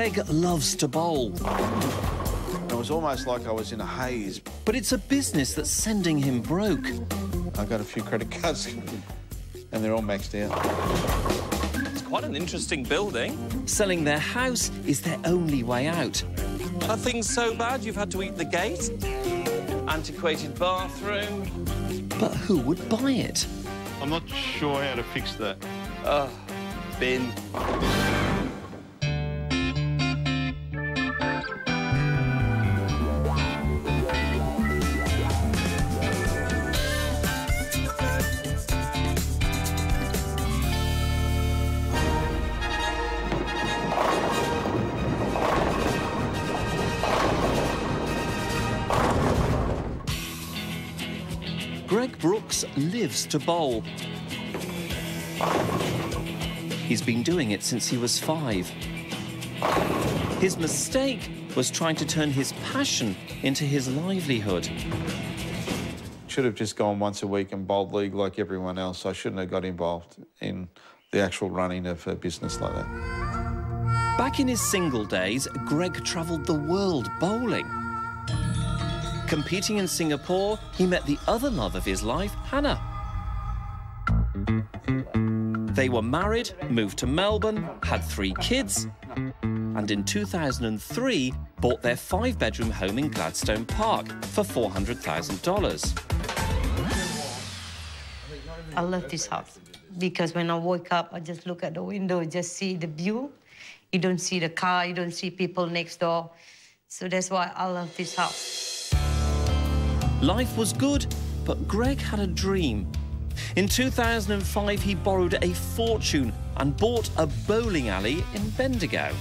Greg loves to bowl. It was almost like I was in a haze. But it's a business that's sending him broke. I got a few credit cards and they're all maxed out. It's quite an interesting building. Selling their house is their only way out. Are things so bad you've had to eat the gate? Antiquated bathroom. But who would buy it? I'm not sure how to fix that. Bin. Greg Brooks lives to bowl. He's been doing it since he was 5. His mistake was trying to turn his passion into his livelihood. Should have just gone once a week and bowled league like everyone else. I shouldn't have got involved in the actual running of a business like that. Back in his single days, Greg travelled the world bowling. Competing in Singapore, he met the other love of his life, Hannah. They were married, moved to Melbourne, had 3 kids, and in 2003 bought their 5-bedroom home in Gladstone Park for $400,000. I love this house because when I wake up, I just look at the window, just see the view. You don't see the car, you don't see people next door. So that's why I love this house. Life was good, but Greg had a dream. In 2005, he borrowed a fortune and bought a bowling alley in Bendigo.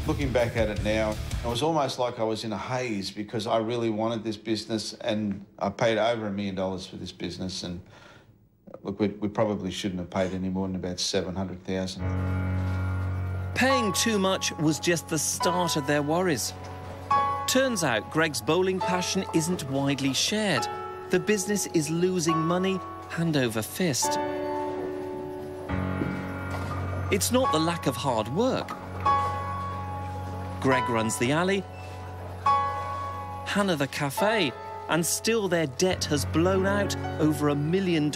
Looking back at it now, it was almost like I was in a haze because I really wanted this business and I paid over $1 million for this business. And look, we probably shouldn't have paid any more than about $700,000. Paying too much was just the start of their worries. Turns out Greg's bowling passion isn't widely shared. The business is losing money hand over fist. It's not the lack of hard work. Greg runs the alley, Hannah the cafe, and still their debt has blown out over $1 million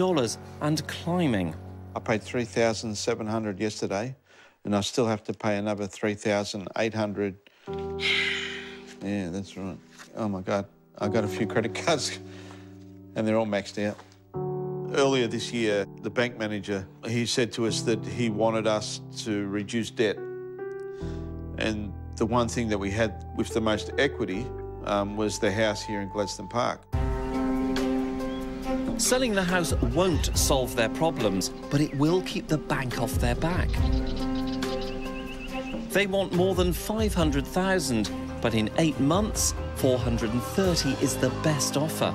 and climbing. I paid $3,700 yesterday, and I still have to pay another $3,800. Yeah, that's right. Oh, my God. I got a few credit cards, and they're all maxed out. Earlier this year, the bank manager, he said to us that he wanted us to reduce debt. And the one thing that we had with the most equity was the house here in Gladstone Park. Selling the house won't solve their problems, but it will keep the bank off their back. They want more than $500,000, but in 8 months, $430,000 is the best offer.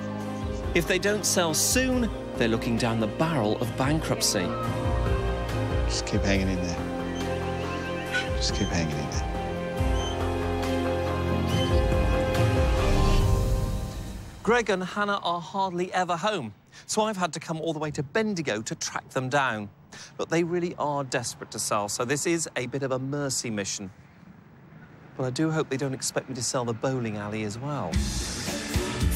If they don't sell soon, they're looking down the barrel of bankruptcy. Just keep hanging in there. Just keep hanging in there. Greg and Hannah are hardly ever home, so I've had to come all the way to Bendigo to track them down. But they really are desperate to sell, so this is a bit of a mercy mission. But I do hope they don't expect me to sell the bowling alley as well.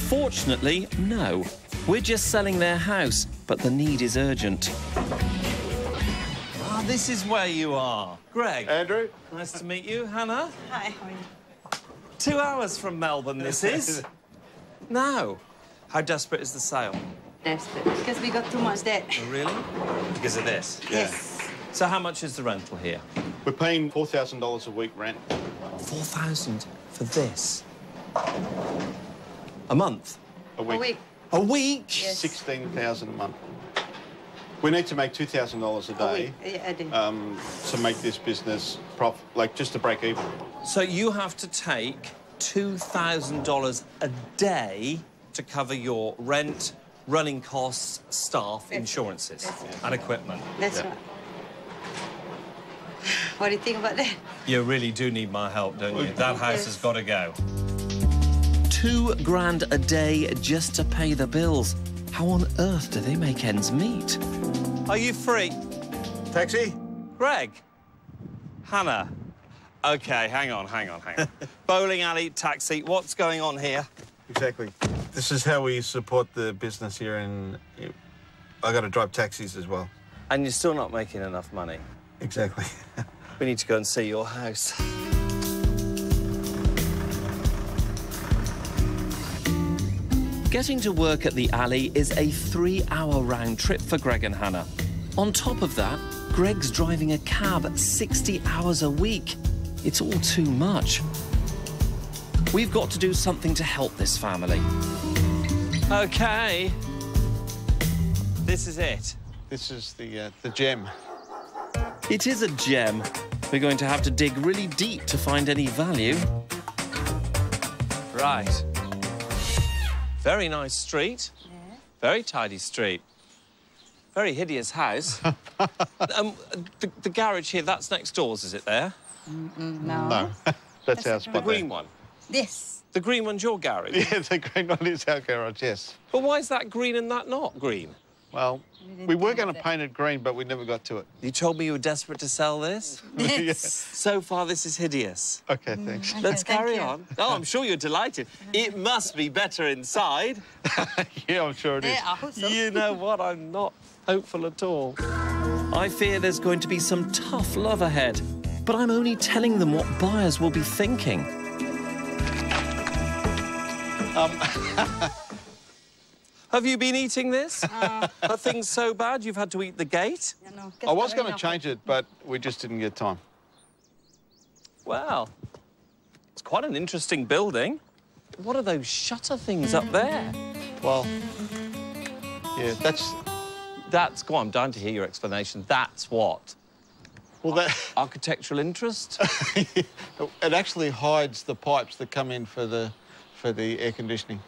Fortunately, no. We're just selling their house, but the need is urgent. Ah, this is where you are. Greg. Andrew. Nice to meet you. Hannah. Hi, how are you? 2 hours from Melbourne, this is. Now, how desperate is the sale? Desperate, because we got too much debt. Oh, really? Because of this? Yes. So how much is the rental here? We're paying $4,000 a week rent. 4,000 for this? A month? A week. A week. A week? Yes. $16,000 a month. We need to make $2,000 a day Yeah, I do. to make this business like just to break even. So you have to take $2,000 a day to cover your rent, running costs, staff, insurances, and equipment. That's right. What do you think about that? You really do need my help, don't you? That house has got to go. $2 grand a day just to pay the bills. How on earth do they make ends meet? Are you free? Taxi? Greg? Hannah? OK, hang on. Bowling alley, taxi, what's going on here? Exactly. This is how we support the business here, and I got to drive taxis as well. And you're still not making enough money. Exactly. We need to go and see your house. Getting to work at the alley is a 3-hour round trip for Greg and Hannah. On top of that, Greg's driving a cab 60 hours a week. It's all too much. We've got to do something to help this family. OK. This is it. This is the gem. It is a gem. We're going to have to dig really deep to find any value. Right. Very nice street. Yeah. Very tidy street. Very hideous house. The garage here, that's next doors, is it there? No. No, that's our spot. The green one? This. The green one's your garage? Yeah, the green one is our garage, yes. But why is that green and that not green? Well, we were going to paint it green, but we never got to it. You told me you were desperate to sell this? Yes. So far, this is hideous. OK, thanks. Okay, Let's thank carry you. on. Oh, I'm sure you're delighted. It must be better inside. Yeah, I'm sure it is. Yeah, I hope so. You know what? I'm not hopeful at all. I fear there's going to be some tough love ahead, but I'm only telling them what buyers will be thinking. Have you been eating this? Are things so bad you've had to eat the gate? I was going to change it, but we just didn't get time. Well, it's quite an interesting building. What are those shutter things up there? Well, yeah, That's... Go on, I'm dying to hear your explanation. That's what? well, that Architectural interest? it actually hides the pipes that come in for the air conditioning.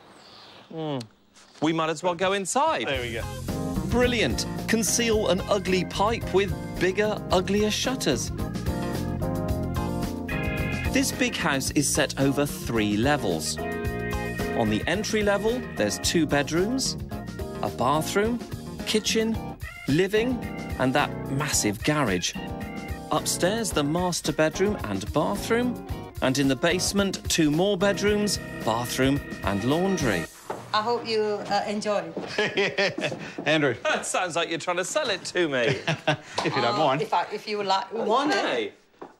We might as well go inside. There we go. Brilliant. Conceal an ugly pipe with bigger, uglier shutters. This big house is set over 3 levels. On the entry level, there's 2 bedrooms, a bathroom, kitchen, living, and that massive garage. Upstairs, the master bedroom and bathroom, and in the basement, 2 more bedrooms, bathroom and laundry. I hope you enjoy. Yeah. Andrew, That sounds like you're trying to sell it to me. if you don't mind. If you want it. Hey.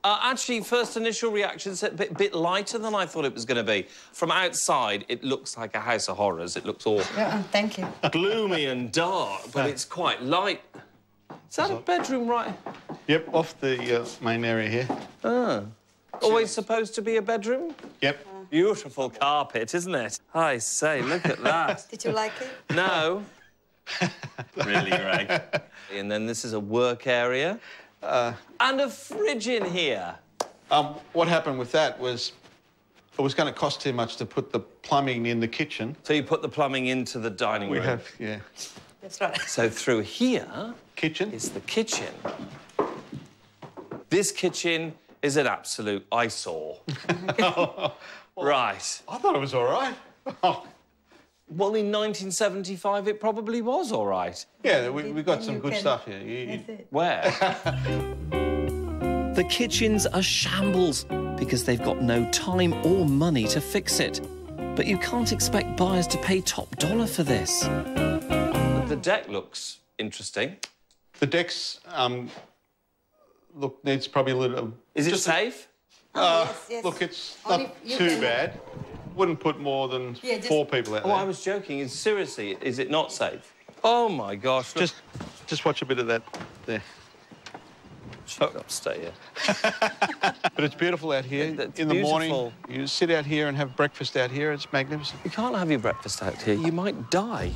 Actually, first initial reaction's a bit lighter than I thought it was going to be. From outside, it looks like a house of horrors. It looks all Thank you. gloomy and dark, but it's quite light. Is that a bedroom, right? Yep, off the main area here. Always supposed to be a bedroom? Yep. Beautiful carpet, isn't it? I say, look at that. Did you like it? No. Really, Greg? And then this is a work area. And a fridge in here. What happened with that was it was going to cost too much to put the plumbing in the kitchen. So you put the plumbing into the dining room. We have, yeah. That's right. So through here Kitchen. is the kitchen. This kitchen is an absolute eyesore. Right. I thought it was all right. Well, in 1975, it probably was all right. Yeah, we got some You good can- stuff here. That's it. Where? The kitchen's a shambles because they've got no time or money to fix it. But you can't expect buyers to pay top dollar for this. The deck looks interesting. The deck's, look, needs probably a little... Is it safe? Yes. Look, it's Only not you too can- bad. Wouldn't put more than Yeah, just- 4 people out Oh, there. I was joking. Seriously, is it not safe? Oh, my gosh. look. Just watch a bit of that there. Upstairs. But it's beautiful out here. It's In the morning, beautiful. you sit out here and have breakfast out here. It's magnificent. You can't have your breakfast out here. You might die.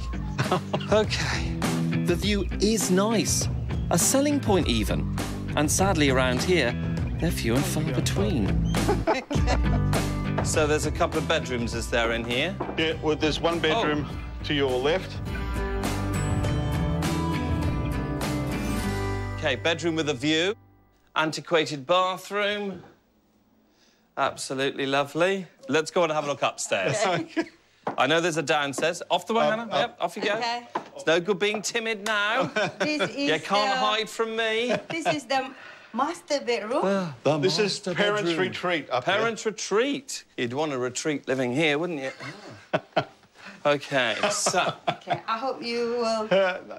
OK. The view is nice, a selling point even. And sadly around here, they're few and far between. So there's a couple of bedrooms, is there, in here? Yeah, well, there's one bedroom to your left. OK, bedroom with a view. Antiquated bathroom. Absolutely lovely. Let's go and have a look upstairs. I know there's a downstairs. Off the way, Hannah. Yep, off you go. Okay. It's no good being timid now. This is You can't hide from me. This is the Master bedroom? This is parents' retreat up there. Parents' retreat. You'd want a retreat living here, wouldn't you? OK, so... Okay, I hope you will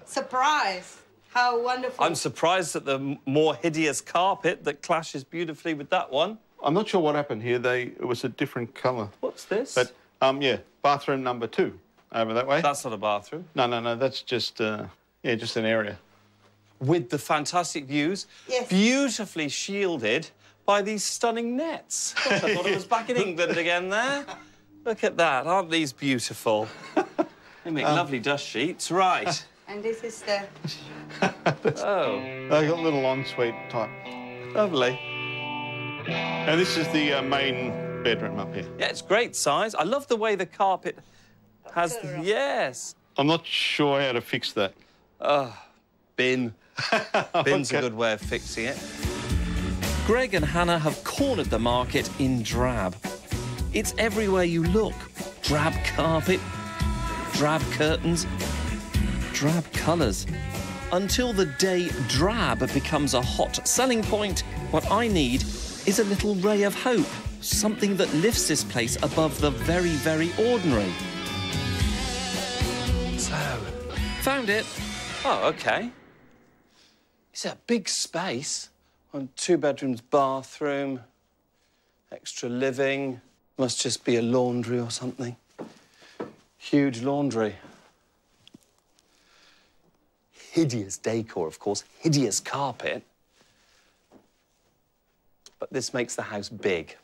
surprise how wonderful. I'm surprised at the more hideous carpet that clashes beautifully with that one. I'm not sure what happened here. It was a different colour. What's this? But, yeah, bathroom number 2 over that way. That's not a bathroom. No, that's just, yeah, just an area. With the fantastic views, yes. Beautifully shielded by these stunning nets. I thought it was back in England again there. Look at that, aren't these beautiful? They make lovely dust sheets, right. And this is the... Oh. They got a little ensuite type. Lovely. And this is the main bedroom up here. Yeah, it's great size. I love the way the carpet has... Yes. I'm not sure how to fix that. Bin. Bin's a good way of fixing it. Greg and Hannah have cornered the market in drab. It's everywhere you look. Drab carpet, drab curtains, drab colours. Until the day drab becomes a hot selling point, what I need is a little ray of hope, something that lifts this place above the very, very ordinary. So, found it. Oh, OK. It's a big space. 2 bedrooms, bathroom, extra living. Must just be a laundry or something. Huge laundry. Hideous decor, of course. Hideous carpet. But this makes the house big.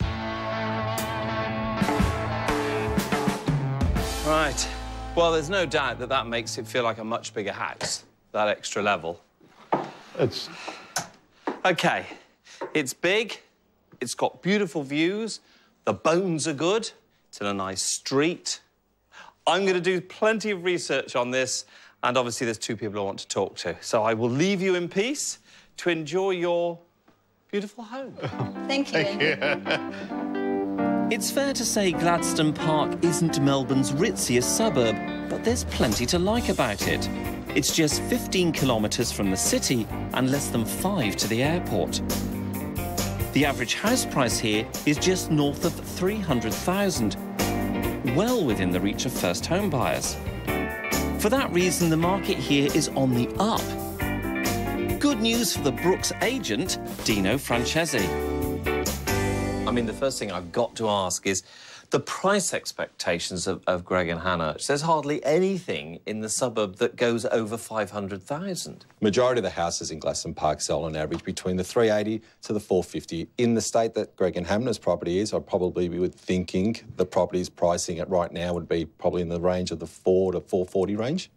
Right. Well, there's no doubt that that makes it feel like a much bigger house, that extra level. It's... OK, it's big, it's got beautiful views, the bones are good, it's in a nice street. I'm going to do plenty of research on this, and obviously there's 2 people I want to talk to. So I will leave you in peace to enjoy your beautiful home. Thank you. Thank you. It's fair to say Gladstone Park isn't Melbourne's ritziest suburb, but there's plenty to like about it. It's just 15 kilometres from the city and less than 5 to the airport. The average house price here is just north of $300,000, well within the reach of first home buyers. For that reason, the market here is on the up. Good news for the Brooks agent, Dino Francesi. I mean, the first thing I've got to ask is the price expectations of Greg and Hannah. There's hardly anything in the suburb that goes over $500,000. Majority of the houses in Gladstone Park sell on average between the $380,000 to the $450,000. In the state that Greg and Hannah's property is, I'd probably be thinking the property's pricing at right now would be probably in the range of the $400,000 to $440,000 range.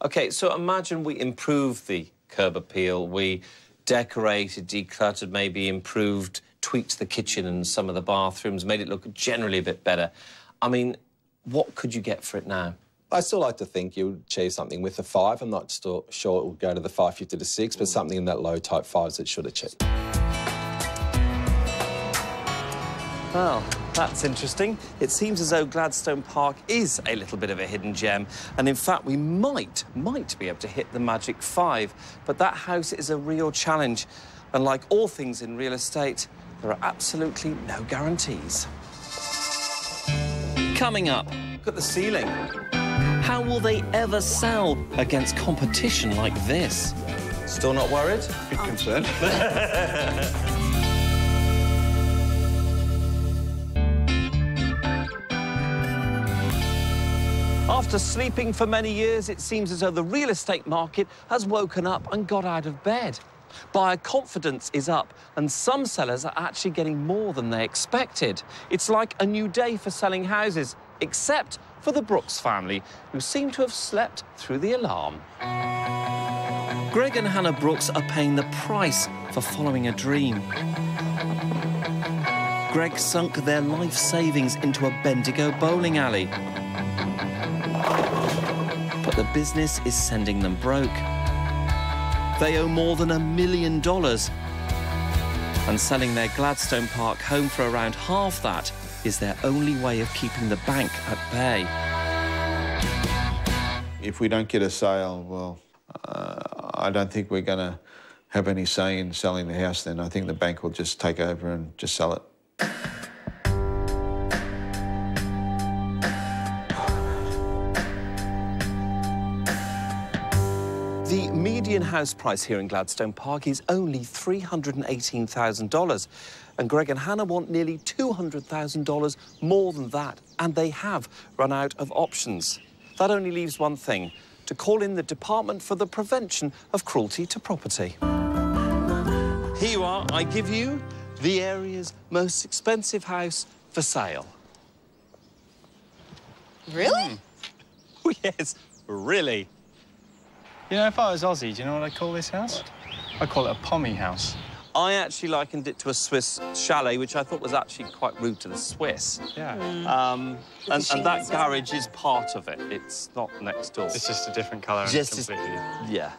OK, so imagine we improve the curb appeal, we decorated, decluttered, maybe improved, tweaked the kitchen and some of the bathrooms, made it look generally a bit better. I mean, what could you get for it now? I still like to think you would achieve something with the 5. I'm not still sure it would go to the 550 to 6, but something in that low type 5s it should achieve. Well, that's interesting. It seems as though Gladstone Park is a little bit of a hidden gem, and in fact we might be able to hit the magic 5, but that house is a real challenge, and like all things in real estate, there are absolutely no guarantees. Coming up, Look at the ceiling. how will they ever sell against competition like this? Still not worried? A bit concerned. After sleeping for many years, it seems as though the real estate market has woken up and got out of bed. Buyer confidence is up, and some sellers are actually getting more than they expected. It's like a new day for selling houses, except for the Brooks family, who seem to have slept through the alarm. Greg and Hannah Brooks are paying the price for following a dream. Greg sunk their life savings into a Bendigo bowling alley. But the business is sending them broke. They owe more than $1 million. And selling their Gladstone Park home for around half that is their only way of keeping the bank at bay. If we don't get a sale, well, I don't think we're going to have any say in selling the house, then I think the bank will just take over and just sell it. The median house price here in Gladstone Park is only $318,000. And Greg and Hannah want nearly $200,000 more than that. And they have run out of options. That only leaves one thing, to call in the Department for the Prevention of Cruelty to Property. Here you are. I give you the area's most expensive house for sale. Really? Oh, yes, really. You know, if I was Aussie, do you know what I'd call this house? I'd call it a pommy house. I actually likened it to a Swiss chalet, which I thought was actually quite rude to the Swiss. Yeah. And that garage is part of it. It's not next door. It's just a different colour. Completely. Yeah.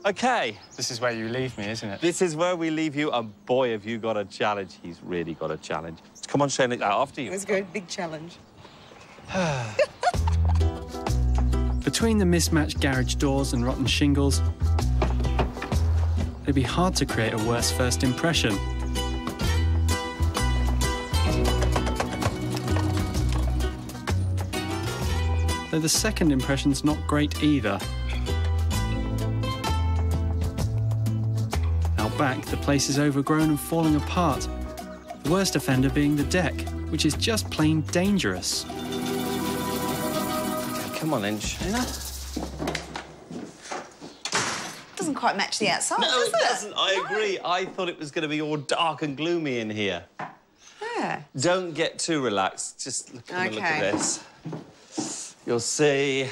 OK. This is where you leave me, isn't it? This is where we leave you, and boy, have you got a challenge. He's really got a challenge. Come on, Shane, after you. Let's go, big challenge. Between the mismatched garage doors and rotten shingles, it'd be hard to create a worse first impression. Though the second impression's not great either. Out back, the place is overgrown and falling apart. The worst offender being the deck, which is just plain dangerous. Come on in, Shayna. Doesn't quite match the outside, No, does it doesn't. I agree. I thought it was going to be all dark and gloomy in here. Yeah. Don't get too relaxed. Just look at this. You'll see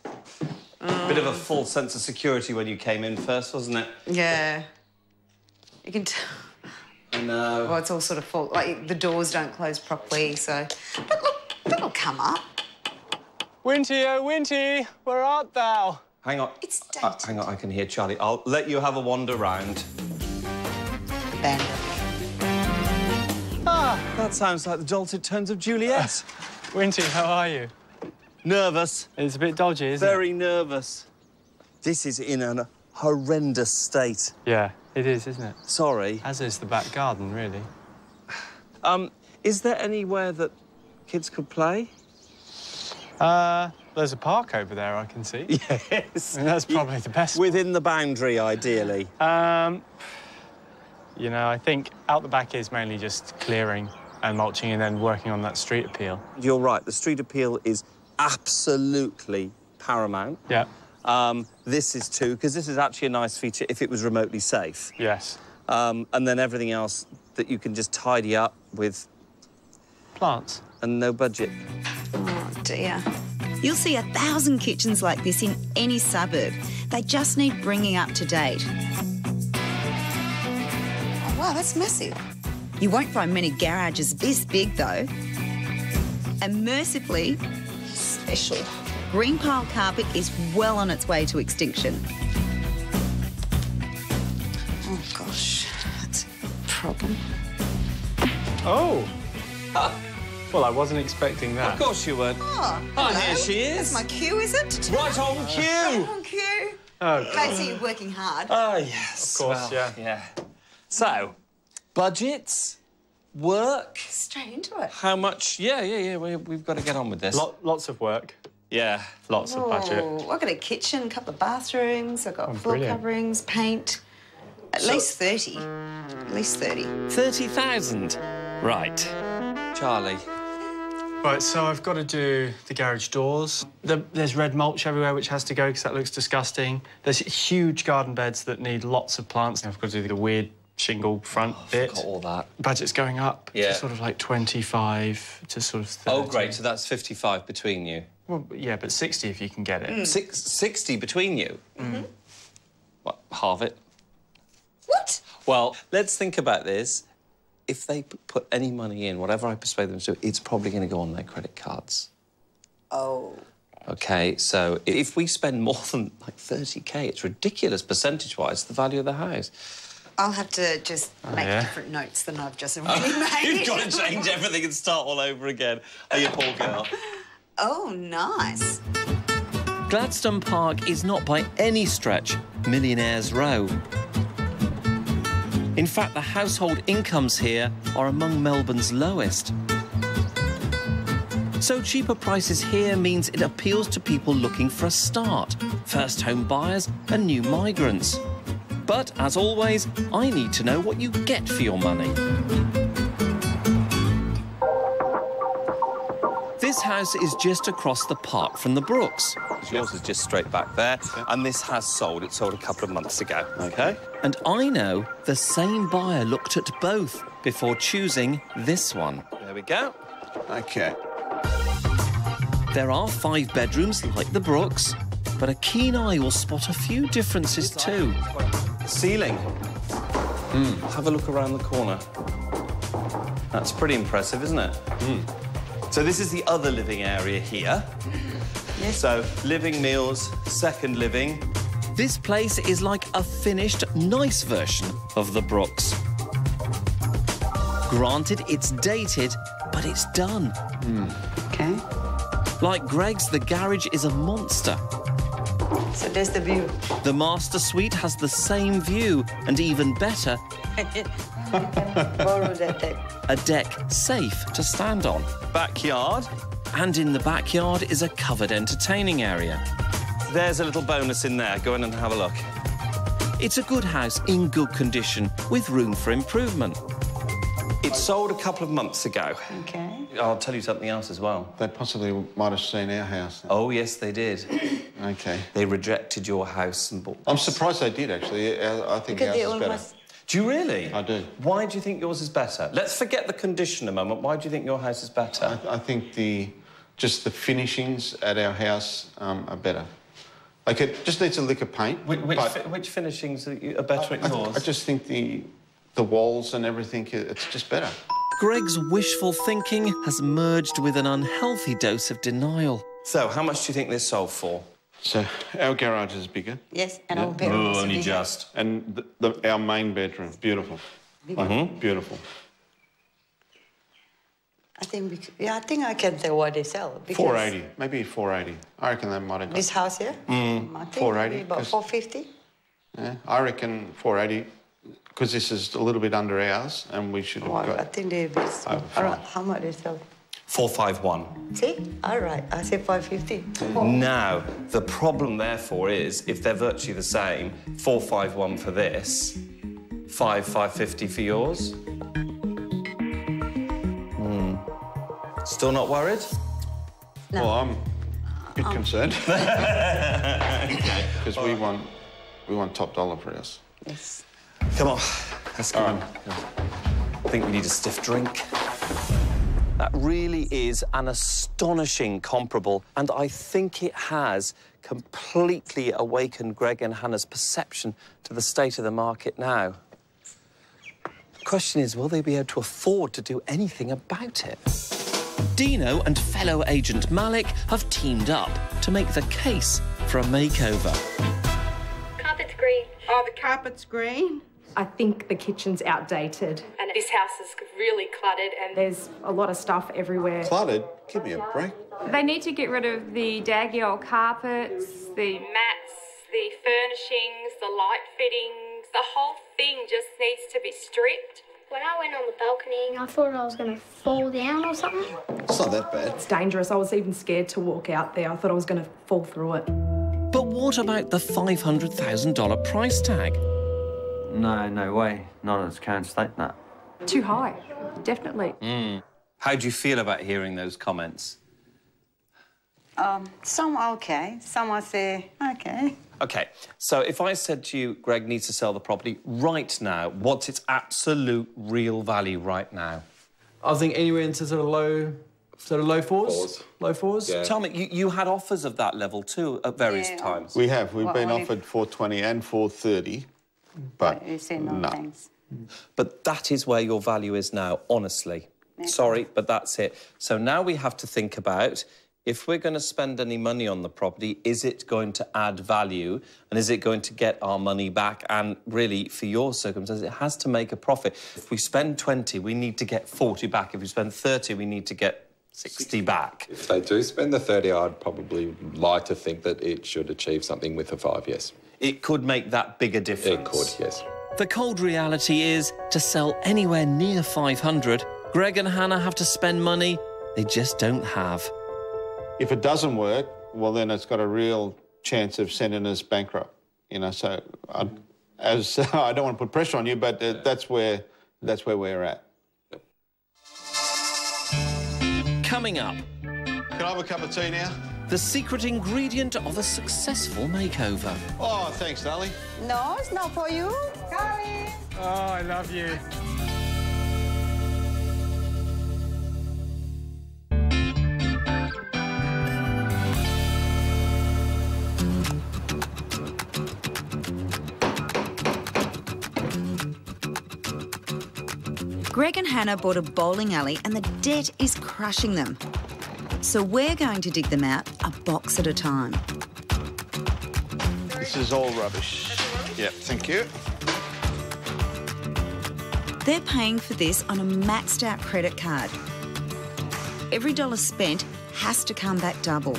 a bit of a false sense of security when you came in first, wasn't it? Yeah. You can tell. I know. Well, it's all sort of full. Like, the doors don't close properly, so... But look, that'll come up. Winty, oh, Winty, where art thou? Hang on. It's dated. Hang on, I can hear Charlie. I'll let you have a wander round. Bandit. Ah, that sounds like the jolted tones of Juliet. Winty, how are you? Nervous. It's a bit dodgy, isn't it? Very nervous. This is in a horrendous state. Yeah, it is, isn't it? Sorry. As is the back garden, really. Is there anywhere that kids could play? There's a park over there, I can see. Yes. I mean, that's probably the best. Within the boundary, ideally. You know, I think out the back is mainly just clearing and mulching and then working on that street appeal. You're right. The street appeal is absolutely paramount. Yeah. This is too, because this is actually a nice feature if it was remotely safe. Yes. And then everything else that you can just tidy up with... Plants. And no budget. Oh, dear. You'll see 1,000 kitchens like this in any suburb. They just need bringing up to date. Oh, wow, that's massive. You won't find many garages this big, though. And mercifully, Special. green pile carpet is well on its way to extinction. Oh, gosh, that's a problem. Oh! Well, I wasn't expecting that. Of course you weren't. Oh, here she is. That's my cue, is it? Right on cue. Right on cue. Oh, Glad to see you working hard. Oh, yes. Of course, yeah. So, budgets, work. Straight into it. How much? Yeah. We've got to get on with this. Lots of work. Yeah. Lots of budget. Oh, I've got a kitchen, a couple of bathrooms, I've got floor brilliant. coverings, paint. At least 30. At least 30. 30,000. Right. Charlie. Right, so I've got to do the garage doors. There's red mulch everywhere, which has to go because that looks disgusting. There's huge garden beds that need lots of plants. I've got to do the weird shingle front bit. Forgot all that. Budget's going up Yeah. to sort of like 25 to sort of 30. Oh, great. So that's 55 between you. Well, yeah, but 60 if you can get it. 60 between you? Mm-hmm. What, halve it? What? Well, let's think about this. If they put any money in, whatever I persuade them to do, it's probably going to go on their credit cards. Oh. OK, so if we spend more than, like, 30K, it's ridiculous percentage-wise, the value of the house. I'll have to just make yeah. different notes than I've just already made. You've got to change everything and start all over again. Oh, you poor girl. Oh, nice. Gladstone Park is not by any stretch Millionaire's Row. In fact, the household incomes here are among Melbourne's lowest. So cheaper prices here means it appeals to people looking for a start, first home buyers and new migrants. But, as always, I need to know what you get for your money. This house is just across the park from the Brooks. Yours is just straight back there, and this has sold. It sold a couple of months ago. OK. And I know the same buyer looked at both before choosing this one. There we go. OK. There are 5 bedrooms like the Brooks, but a keen eye will spot a few differences too. Ceiling. Have a look around the corner. That's pretty impressive, isn't it? So this is the other living area here. Yes. So living, meals, second living. This place is like a finished, nice version of the Brooks. Granted, it's dated, but it's done. Okay. Like Greg's, the garage is a monster. So there's the view. The master suite has the same view, and even better, You can borrow that deck. a deck safe to stand on. Backyard. And in the backyard is a covered entertaining area. There's a little bonus in there. Go in and have a look. It's a good house in good condition, with room for improvement. It sold a couple of months ago. Okay. I'll tell you something else as well. They possibly might have seen our house. Oh, yes, they did. OK. They rejected your house and bought... I'm surprised they did, actually. I think Because ours they is better. almost... Do you really? I do. Why do you think yours is better? Let's forget the condition a moment. Why do you think your house is better? I think just the finishings at our house are better. Like, it just needs a lick of paint. Which finishings are better at yours? I just think the walls and everything, it's just better. Greg's wishful thinking has merged with an unhealthy dose of denial. So, how much do you think this sold for? So, our garage is bigger. Yes, and our bedroom is only bigger. just. And our main bedroom, beautiful. Like, beautiful. I think, I think I can tell what they sell. Because 480, maybe 480. I reckon they might have got... This house here? I think 480, maybe about 450. Yeah, I reckon 480, because this is a little bit under ours, and we should have Well, got... I think they're a bit small. Over All right, five. how much they sell? 451. See? All right, I say 550. Now, the problem, therefore, is if they're virtually the same, 451 for this, 550 for yours. Still not worried? No. Well, I'm a bit concerned. Because we want top dollar for us. Yes. Come on, let's go on. I think we need a stiff drink. That really is an astonishing comparable, and I think it has completely awakened Greg and Hannah's perception to the state of the market now. The question is, will they be able to afford to do anything about it? Dino and fellow agent Malik have teamed up to make the case for a makeover. Carpet's green. Oh, the carpet's green? I think the kitchen's outdated. And this house is really cluttered and there's a lot of stuff everywhere. Cluttered? Give me a break. They need to get rid of the daggy old carpets, the mats, the furnishings, the light fittings. The whole thing just needs to be stripped. When I went on the balcony, I thought I was going to fall down or something. It's not that bad. It's dangerous. I was even scared to walk out there. I thought I was going to fall through it. But what about the $500,000 price tag? No way. Not in its current state, no. Too high, definitely. How do you feel about hearing those comments? Some are okay, some I say, okay. OK, so if I said to you, Greg needs to sell the property right now, what's its absolute real value right now? I think anywhere into sort of low fours. Low fours. Yeah. Tell me, you had offers of that level too at various times. We have. We've been only... offered 420 and 430, but You say no, thanks. But that is where your value is now, honestly. Yeah. Sorry, but that's it. So now we have to think about, if we're going to spend any money on the property, is it going to add value and is it going to get our money back? And really, for your circumstances, it has to make a profit. If we spend 20, we need to get 40 back. If we spend 30, we need to get 60 back. If they do spend the 30, I'd probably like to think that it should achieve something with a 5, yes. It could make that bigger difference. It could, yes. The cold reality is, to sell anywhere near 500, Greg and Hannah have to spend money they just don't have. If it doesn't work, well, then it's got a real chance of sending us bankrupt, you know. So, I don't want to put pressure on you, but that's where we're at. Coming up. Can I have a cup of tea now? The secret ingredient of a successful makeover. Oh, thanks, darling. No, it's not for you. Darling. Oh, I love you. Greg and Hannah bought a bowling alley and the debt is crushing them. So we're going to dig them out a box at a time. This is all rubbish. Yeah, thank you. They're paying for this on a maxed out credit card. Every dollar spent has to come back double.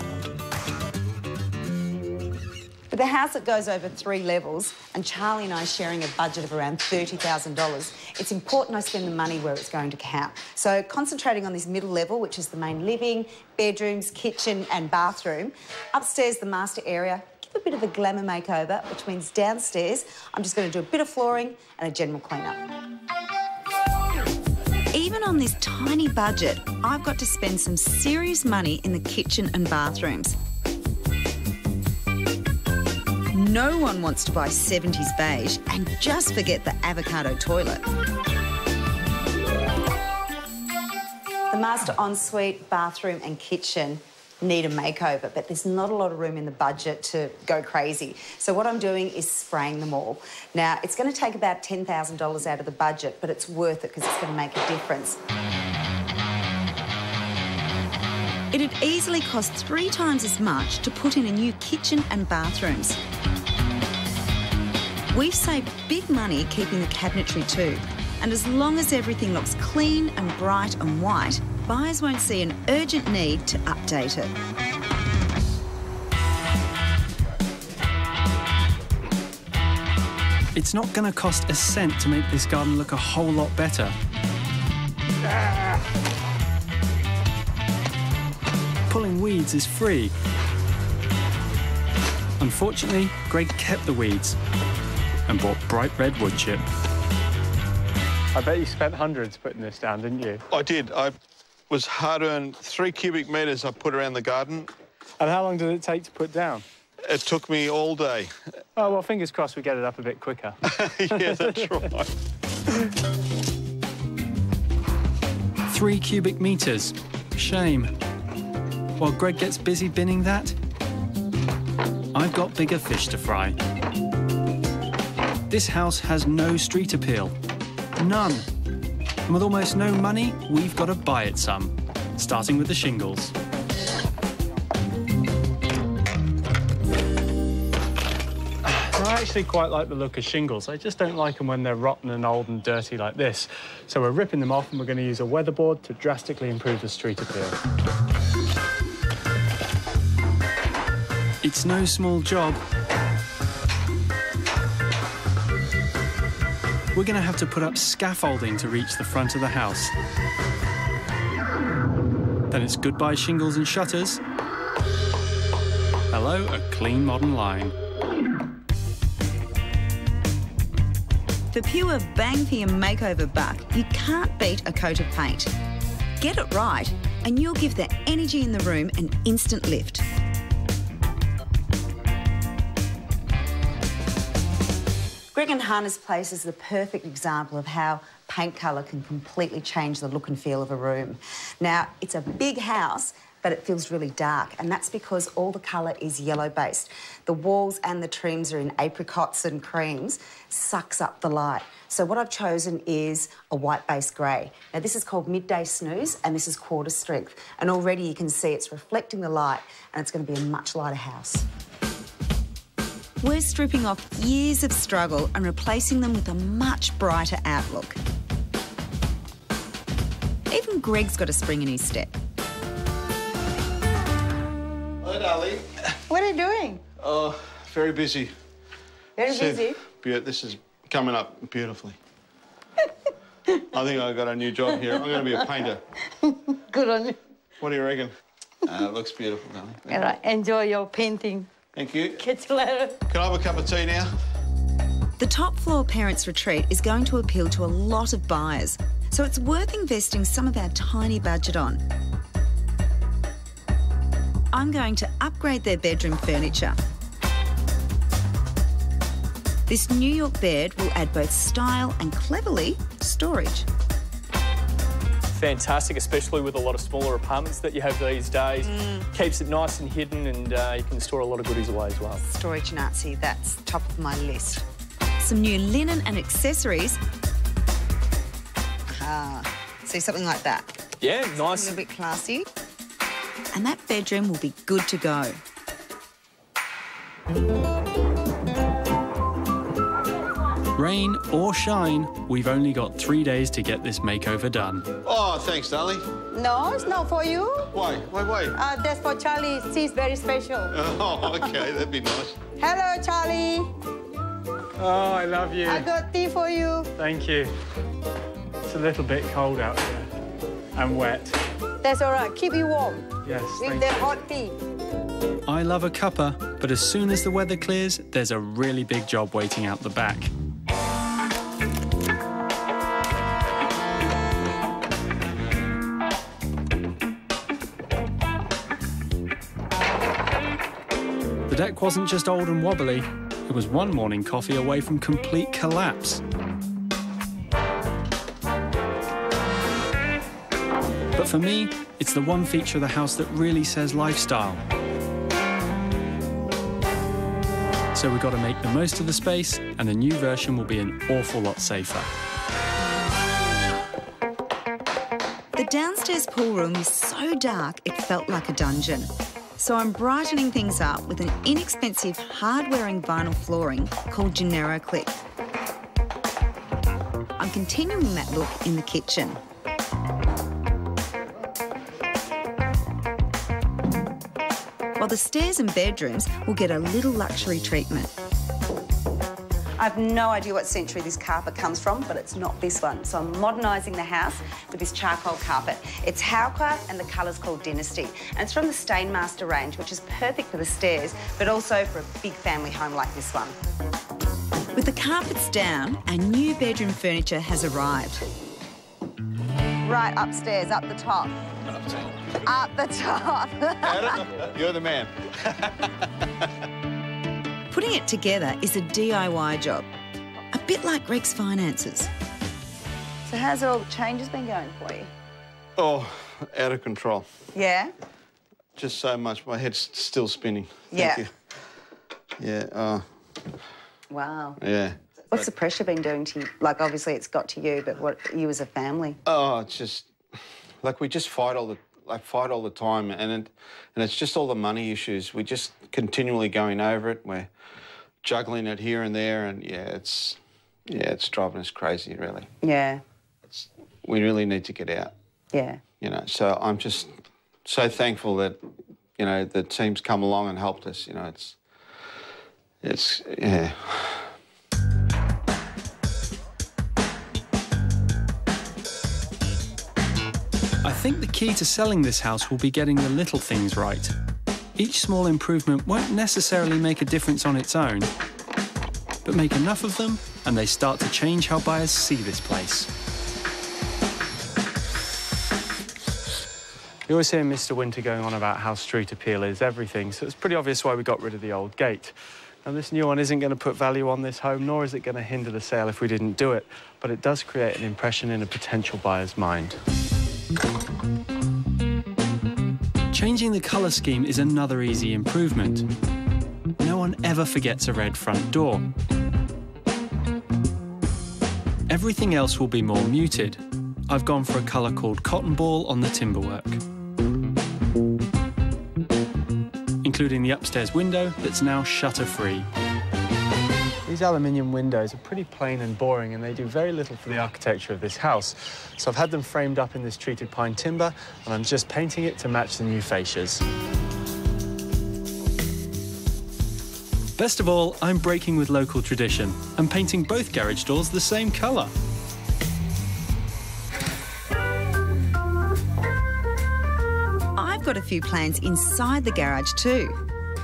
For the house, it goes over 3 levels, and Charlie and I are sharing a budget of around $30,000. It's important I spend the money where it's going to count. So concentrating on this middle level, which is the main living, bedrooms, kitchen and bathroom. Upstairs, the master area, give a bit of a glamour makeover, which means downstairs, I'm just going to do a bit of flooring and a general clean-up. Even on this tiny budget, I've got to spend some serious money in the kitchen and bathrooms. No one wants to buy 70s beige and just forget the avocado toilet. The master ensuite, bathroom and kitchen need a makeover, but there's not a lot of room in the budget to go crazy. So what I'm doing is spraying them all. Now, it's going to take about $10,000 out of the budget, but it's worth it because it's going to make a difference. It'd easily cost 3 times as much to put in a new kitchen and bathrooms. We've saved big money keeping the cabinetry too, and as long as everything looks clean and bright and white, buyers won't see an urgent need to update it. It's not going to cost a cent to make this garden look a whole lot better. Pulling weeds is free. Unfortunately, Greg kept the weeds and bought bright red wood chip. I bet you spent hundreds putting this down, didn't you? I did. I was hard-earned 3 cubic metres I put around the garden. And how long did it take to put down? It took me all day. Oh, well, fingers crossed we get it up a bit quicker. Yeah, that's right. 3 cubic metres. Shame. While Greg gets busy binning that, I've got bigger fish to fry. This house has no street appeal. None. And with almost no money, we've got to buy it some, starting with the shingles. I actually quite like the look of shingles. I just don't like them when they're rotten and old and dirty like this. So we're ripping them off and we're going to use a weatherboard to drastically improve the street appeal. It's no small job. We're going to have to put up scaffolding to reach the front of the house. Then it's goodbye shingles and shutters. Hello, a clean modern line. For pure bang for your makeover buck, you can't beat a coat of paint. Get it right, and you'll give the energy in the room an instant lift. Greg and Hannah's place is the perfect example of how paint colour can completely change the look and feel of a room. Now, it's a big house, but it feels really dark, and that's because all the colour is yellow-based. The walls and the trims are in apricots and creams, sucks up the light. So what I've chosen is a white-based grey. Now, this is called Midday Snooze, and this is quarter strength. And already you can see it's reflecting the light, and it's going to be a much lighter house. We're stripping off years of struggle and replacing them with a much brighter outlook. Even Greg's got a spring in his step. Hello, darling. What are you doing? Oh, very busy. Very busy? This is coming up beautifully. I think I got a new job here. I'm going to be a painter. Good on you. What do you reckon? It looks beautiful, darling. All right, enjoy your painting. Thank you. Catch you later. Can I have a cup of tea now? The top floor parents' retreat is going to appeal to a lot of buyers, so it's worth investing some of our tiny budget on. I'm going to upgrade their bedroom furniture. This New York bed will add both style and, cleverly, storage. Fantastic, especially with a lot of smaller apartments that you have these days. Keeps it nice and hidden, and you can store a lot of goodies away as well. Storage Nazi, that's top of my list. Some new linen and accessories. See, something like that. Yeah, nice. A little bit classy. And that bedroom will be good to go. Rain or shine, we've only got 3 days to get this makeover done. Oh, thanks, darling. No, it's not for you. Why? Why? That's for Charlie. She's very special. Oh, OK, that'd be nice. Hello, Charlie. Oh, I love you. I got tea for you. Thank you. It's a little bit cold out here and wet. That's all right. Keep you warm. Yes, with the hot tea. I love a cuppa, but as soon as the weather clears, there's a really big job waiting out the back. The deck wasn't just old and wobbly, it was one morning coffee away from complete collapse. But for me, it's the one feature of the house that really says lifestyle. So we've got to make the most of the space, and the new version will be an awful lot safer. The downstairs pool room is so dark it felt like a dungeon. So I'm brightening things up with an inexpensive hard-wearing vinyl flooring called Gennaro Click. I'm continuing that look in the kitchen. While the stairs and bedrooms will get a little luxury treatment. I have no idea what century this carpet comes from, but it's not this one. So I'm modernising the house with this charcoal carpet. It's Howcraft and the colour's called Dynasty. And it's from the Stainmaster range, which is perfect for the stairs, but also for a big family home like this one. With the carpets down, our new bedroom furniture has arrived. Right upstairs, up the top. Up top. Up the top. Adam, you're the man. Putting it together is a DIY job, a bit like Greg's finances. So how's all the changes been going for you? Oh, out of control. Yeah? Just so much. My head's still spinning. Yeah. Thank you. Yeah. Wow. Yeah. What's the pressure been doing to you? Like, obviously it's got to you, but what, you as a family? Oh, it's just... Like, we just fight all the time, and it's just all the money issues. We're just continually going over it. We're juggling it here and there, and it's driving us crazy, really. Yeah. We really need to get out. Yeah. You know, so I'm just so thankful that, you know, the team's come along and helped us. You know, it's yeah. I think the key to selling this house will be getting the little things right. Each small improvement won't necessarily make a difference on its own, but make enough of them and they start to change how buyers see this place. You always hear Mr. Winter going on about how street appeal is everything, so it's pretty obvious why we got rid of the old gate. Now, this new one isn't going to put value on this home, nor is it going to hinder the sale if we didn't do it, but it does create an impression in a potential buyer's mind. Changing the colour scheme is another easy improvement. No one ever forgets a red front door. Everything else will be more muted. I've gone for a colour called Cotton Ball on the timberwork, including the upstairs window that's now shutter-free. These aluminium windows are pretty plain and boring, and they do very little for the architecture of this house. So I've had them framed up in this treated pine timber, and I'm just painting it to match the new fascias. Best of all, I'm breaking with local tradition and painting both garage doors the same colour. I've got a few plans inside the garage too.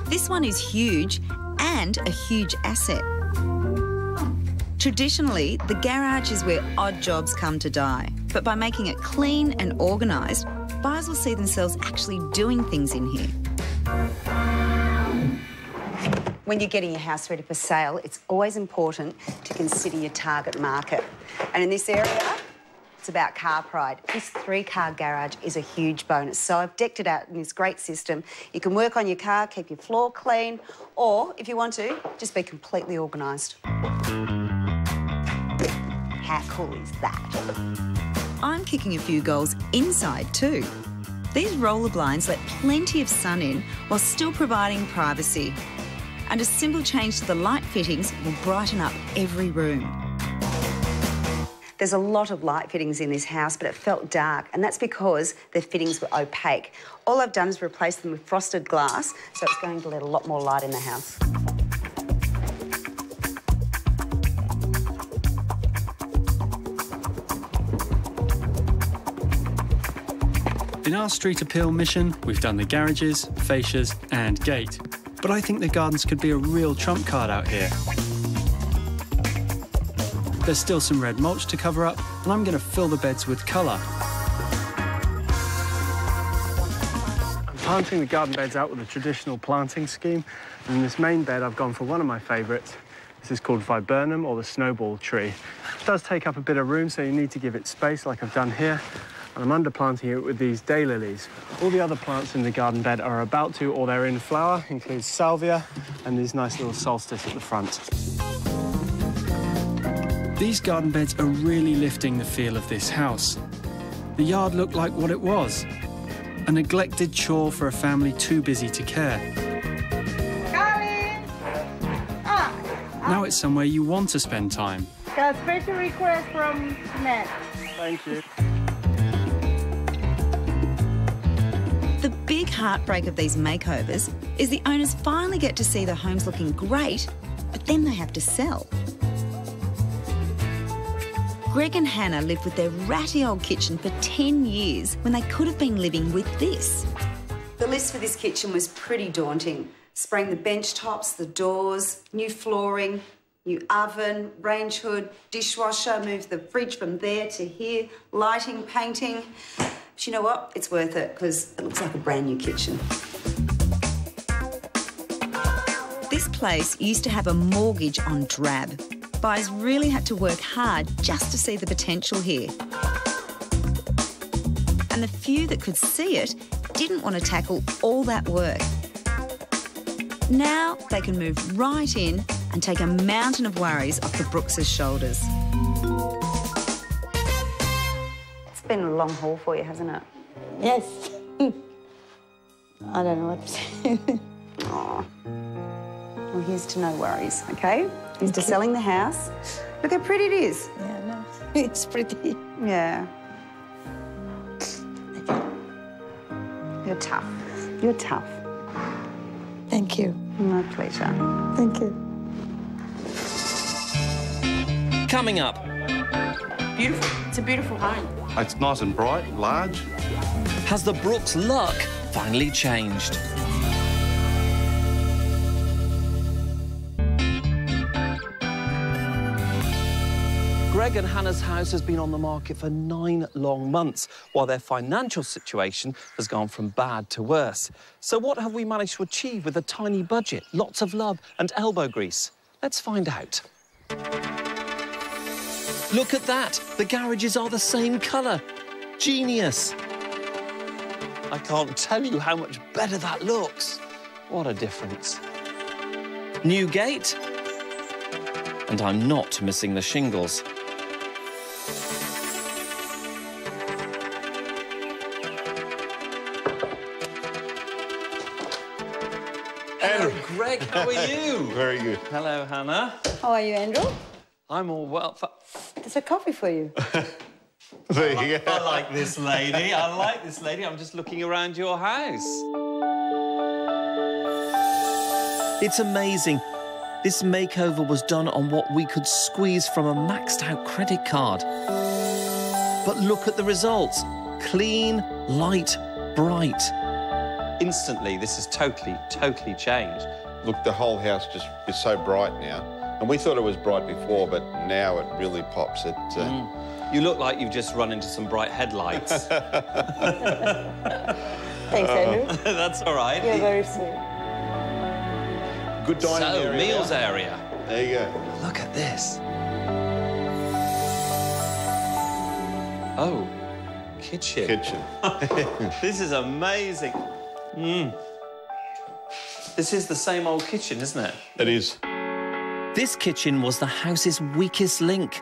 This one is huge and a huge asset. Traditionally, the garage is where odd jobs come to die. But by making it clean and organised, buyers will see themselves actually doing things in here. When you're getting your house ready for sale, it's always important to consider your target market. And in this area, it's about car pride. This 3-car garage is a huge bonus. So I've decked it out in this great system. You can work on your car, keep your floor clean, or, if you want to, just be completely organised. How cool is that? I'm kicking a few goals inside too. These roller blinds let plenty of sun in while still providing privacy. And a simple change to the light fittings will brighten up every room. There's a lot of light fittings in this house, but it felt dark, and that's because the fittings were opaque. All I've done is replace them with frosted glass, so it's going to let a lot more light in the house. In our street appeal mission, we've done the garages, fascias and gate. But I think the gardens could be a real trump card out here. There's still some red mulch to cover up, and I'm going to fill the beds with colour. I'm planting the garden beds out with a traditional planting scheme. And in this main bed, I've gone for one of my favourites. This is called viburnum, or the snowball tree. It does take up a bit of room, so you need to give it space, like I've done here. And I'm underplanting it with these daylilies. All the other plants in the garden bed are about to, or they're in flower, includes salvia and these nice little solstice at the front. These garden beds are really lifting the feel of this house. The yard looked like what it was, a neglected chore for a family too busy to care. Colin! Now it's somewhere you want to spend time. Got a special request from Nat. Thank you. The big heartbreak of these makeovers is the owners finally get to see the homes looking great, but then they have to sell. Greg and Hannah lived with their ratty old kitchen for 10 years when they could have been living with this. The list for this kitchen was pretty daunting. Spraying the bench tops, the doors, new flooring, new oven, range hood, dishwasher, moved the fridge from there to here, lighting, painting. But you know what? It's worth it because it looks like a brand new kitchen. This place used to have a mortgage on drab. Buyers really had to work hard just to see the potential here. And the few that could see it didn't want to tackle all that work. Now they can move right in and take a mountain of worries off the Brooks' shoulders. It's been a long haul for you, hasn't it? Yes. I don't know what to say. Aw. Well, here's to no worries, OK? Here's to selling the house. Look how pretty it is. Yeah, no, it's pretty. Yeah. You're tough. You're tough. Thank you. My pleasure. Thank you. Coming up. Beautiful. It's a beautiful home. It's nice and bright, large. Has the Brooks' luck finally changed? Greg and Hannah's house has been on the market for 9 long months, while their financial situation has gone from bad to worse. So what have we managed to achieve with a tiny budget, lots of love and elbow grease? Let's find out. Look at that! The garages are the same colour. Genius! I can't tell you how much better that looks. What a difference. New gate. And I'm not missing the shingles. Hello, Greg, how are you? Very good. Hello, Hannah. How are you, Andrew? I'm all well. There's a coffee for you. There you go. I like this lady. I like this lady. I'm just looking around your house. It's amazing. this makeover was done on what we could squeeze from a maxed-out credit card. But look at the results. Clean, light, bright. Instantly, this is totally changed. Look, the whole house just is so bright now. And we thought it was bright before, but now it really pops. You look like you've just run into some bright headlights. Thanks, Andrew. That's all right. You're very sweet. Good dining area. Meals now. area. There you go. Look at this. Oh, kitchen. Kitchen. This is amazing. This is the same old kitchen, isn't it? It is. This kitchen was the house's weakest link.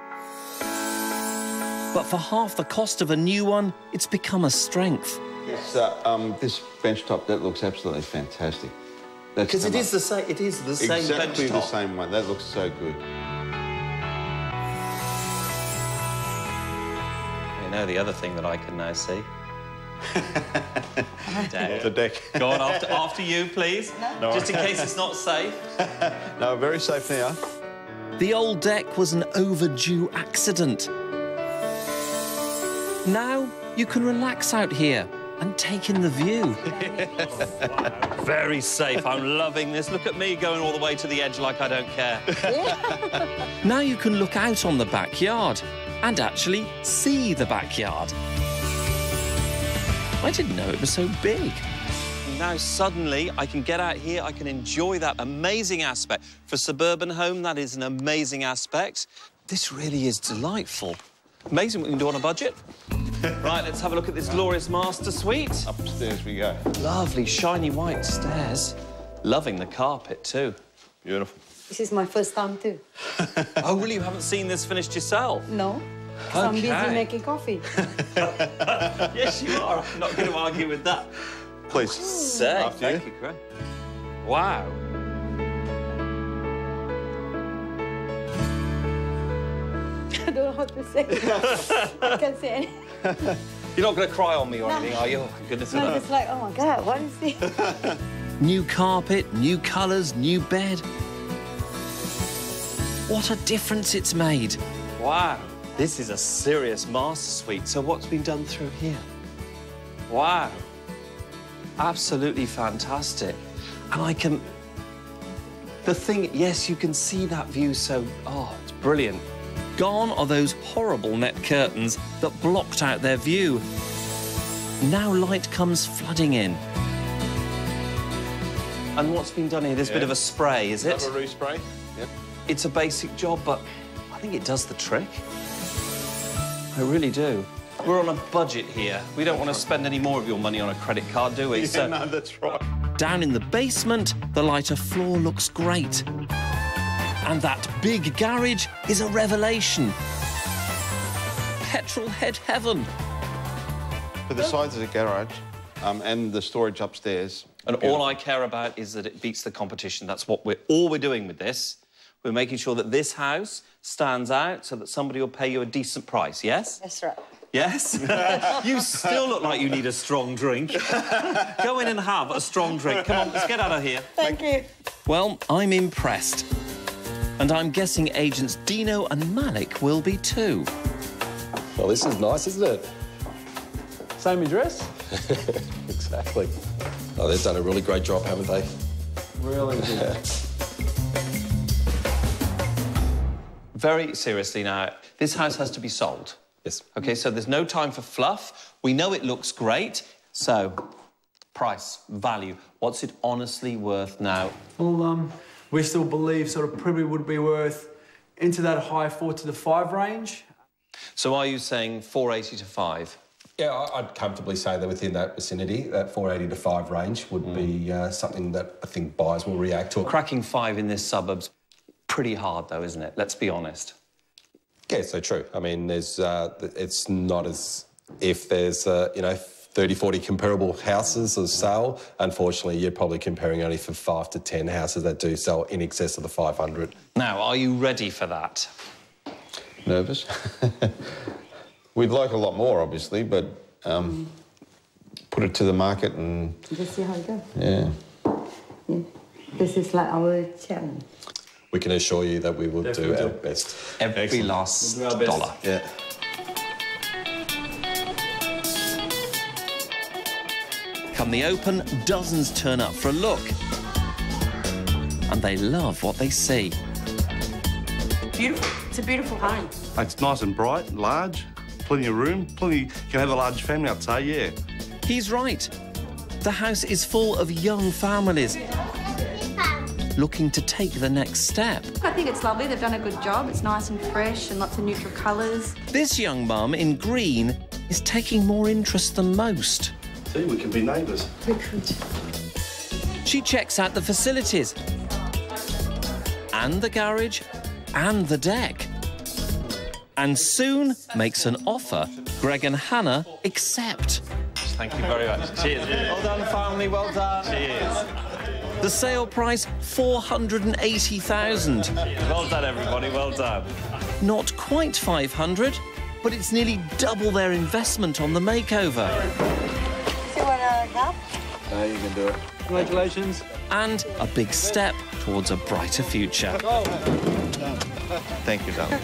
But for half the cost of a new one, it's become a strength. Yes. This bench top, that looks absolutely fantastic. Because it is the same. It is the same exactly bench the top. same one. That looks so good. You know the other thing that I can now see. The deck. Go on, after you, please. No. Just in case it's not safe. No, very safe now. The old deck was an overdue accident. Now you can relax out here and take in the view. Very safe. I'm loving this. Look at me going all the way to the edge like I don't care. Now you can look out on the backyard and actually see the backyard. I didn't know it was so big. Now suddenly I can get out here, I can enjoy that amazing aspect. For a suburban home, that is an amazing aspect. This really is delightful. Amazing what we can do on a budget. Right, let's have a look at this glorious master suite. Upstairs we go. Lovely, shiny white stairs. Loving the carpet, too. Beautiful. This is my first time, too. Oh, really? You haven't seen this finished yourself? No. Okay. I'm busy making coffee. Yes, you are. I'm not going to argue with that. Please. Say, thank you, Greg. Wow. I don't know what to say. I can't say anything. You're not going to cry on me or anything, are you? Oh, goodness. No, it's like, oh, my God, what is this? New carpet, new colours, new bed. What a difference it's made. Wow. This is a serious master suite. So what's been done through here? Wow. Absolutely fantastic. And I can... The thing, yes, you can see that view so... Oh, it's brilliant. Gone are those horrible net curtains that blocked out their view. Now light comes flooding in. And what's been done here? This bit of a spray, is it? Another respray. Yep. It's a basic job, but I think it does the trick. I really do. We're on a budget here. We don't want to spend any more of your money on a credit card, do we? Yeah, no, that's right. Down in the basement, the lighter floor looks great. And that big garage is a revelation. Petrol head heaven. For the size of the garage and the storage upstairs. And all I care about is that it beats the competition. That's what all we're doing with this. We're making sure that this house stands out so that somebody will pay you a decent price, yes? That's right. Yes? You still look like you need a strong drink. Go in and have a strong drink. Come on, let's get out of here. Thank you. Well, I'm impressed. And I'm guessing agents Dino and Malik will be too. Well, this is nice, isn't it? Same address? Exactly. Oh, they've done a really great job, haven't they? Really good. Very seriously now, this house has to be sold. Yes. OK, so there's no time for fluff. We know it looks great. So, price, value, what's it honestly worth now? Well, we still believe sort of probably would be worth into that high 4 to the 5 range. So are you saying 480 to 5? Yeah, I'd comfortably say that within that vicinity, that 480 to 5 range would be something that I think buyers will react to. Cracking 5 in this suburb's pretty hard, though, isn't it? Let's be honest. Yeah, so true. I mean, there's it's not as if there's, you know, 30, 40 comparable houses of sale. Unfortunately, you're probably comparing only for 5 to 10 houses that do sell in excess of the 500. Now, are you ready for that? Nervous. We'd like a lot more, obviously, but put it to the market and... Just see how it goes. Yeah. Yeah. This is like our challenge. we can assure you that we will do our best. Every last We'll do our best. dollar. Yeah. Come the open, dozens turn up for a look. And they love what they see. Beautiful. It's a beautiful home. It's nice and bright, large, plenty of room, you can have a large family, I'd say, yeah. He's right. The house is full of young families looking to take the next step. I think it's lovely. They've done a good job. It's nice and fresh and lots of neutral colours. This young mum in green is taking more interest than most. See, we can be neighbours. We could. She checks out the facilities and the garage and the deck, and soon makes an offer Greg and Hannah accept. Thank you very much. Cheers. Well done, family. Well done. Cheers. The sale price, $480,000. Well done, everybody. Well done. Not quite 500, but it's nearly double their investment on the makeover. See what I got? No, you can do it. Congratulations. And a big step towards a brighter future. Thank you, darling.